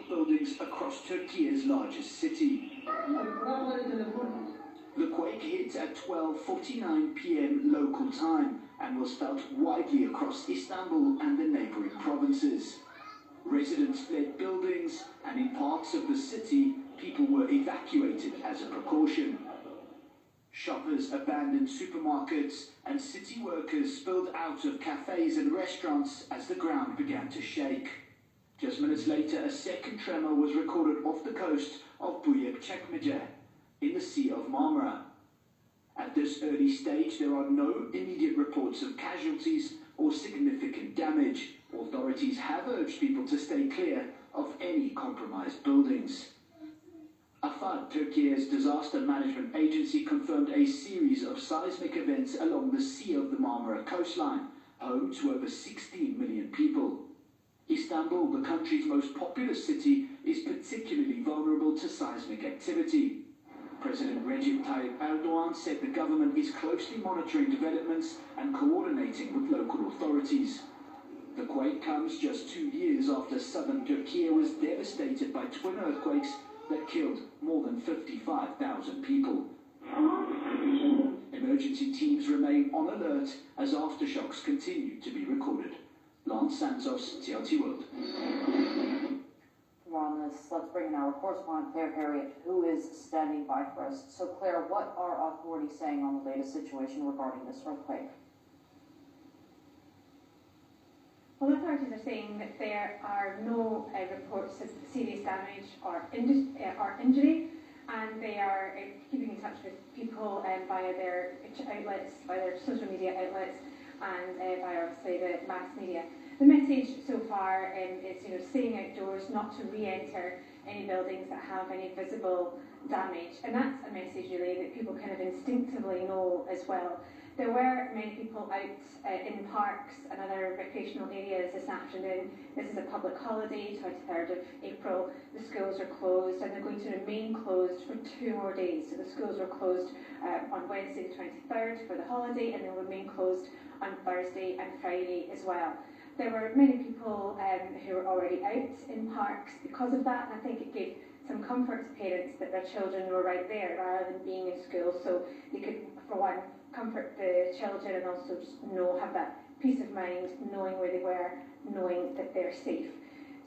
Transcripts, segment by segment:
buildings across Turkey's largest city. The quake hit at 12:49 p.m. local time and was felt widely across Istanbul and the neighboring provinces. Residents fled buildings, and in parts of the city, people were evacuated as a precaution. Shoppers abandoned supermarkets, and city workers spilled out of cafes and restaurants as the ground began to shake. Just minutes later, a second tremor was recorded off the coast of Büyükçekmece, in the Sea of Marmara. At this early stage, there are no immediate reports of casualties or significant damage. Authorities have urged people to stay clear of any compromised buildings. AFAD, Turkey's disaster management agency, confirmed a series of seismic events along the Sea of the Marmara coastline, home to over 16 million people. Istanbul, the country's most populous city, is particularly vulnerable to seismic activity. President Recep Tayyip Erdogan said the government is closely monitoring developments and coordinating with local authorities. The quake comes just 2 years after southern Turkey was devastated by twin earthquakes that killed more than 55,000 people. Emergency teams remain on alert as aftershocks continue to be recorded. Lance Santos, TRT World. More on this, let's bring in our correspondent Claire Harriet, who is standing by for us. So Claire, what are authorities saying on the latest situation regarding this earthquake? Well, authorities are saying that there are no reports of serious damage or injury, and they are keeping in touch with people via their outlets, via their social media outlets, and via obviously the mass media. The message so far is, staying outdoors, not to re-enter any buildings that have any visible damage, and that's a message really that people kind of instinctively know as well. There were many people out in parks and other recreational areas this afternoon. This is a public holiday, 23rd of April. The schools are closed, and they're going to remain closed for 2 more days. So the schools were closed on Wednesday the 23rd for the holiday, and they'll remain closed on Thursday and Friday as well. There were many people who were already out in parks because of that, and I think it gave some comfort to parents that their children were right there rather than being in school, so they could, for one, comfort the children and also just have that peace of mind, knowing where they were, knowing that they're safe.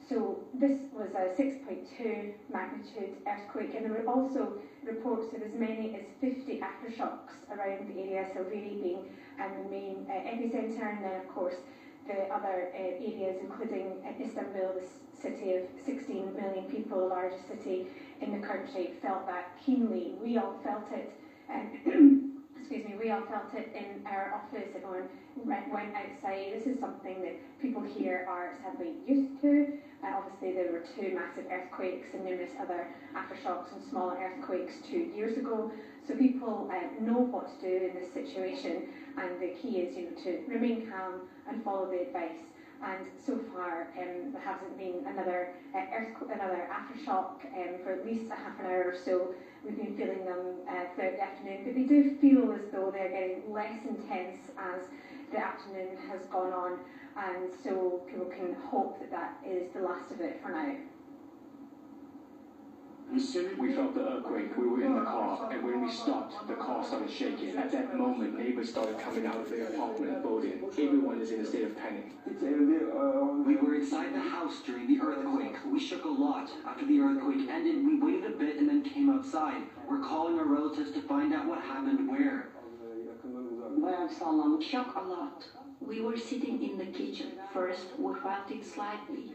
So this was a 6.2 magnitude earthquake, and there were also reports of as many as 50 aftershocks around the area, so really being the main epicentre, and then of course the other areas, including Istanbul, the city of 16 million people, the largest city in the country, felt that keenly. We all felt it. We all felt it in our office. Everyone went outside. This is something that people here are sadly used to. Obviously, there were 2 massive earthquakes and numerous other aftershocks and smaller earthquakes 2 years ago. So people know what to do in this situation, and the key is, to remain calm and follow the advice. And so far, there hasn't been another aftershock for at least a half an hour or so. We've been feeling them throughout the afternoon, but they do feel as though they're getting less intense as the afternoon has gone on, and so people can hope that that is the last of it for now. As soon as we felt the earthquake, we were in the car, and when we stopped, the car started shaking. At that moment, neighbors started coming out of their apartment building. Everyone is in a state of panic. We were inside the house during the earthquake. We shook a lot. After the earthquake ended, we waited a bit and then came outside. We're calling our relatives to find out what happened where. Shock a lot. We were sitting in the kitchen. First, we felt it slightly.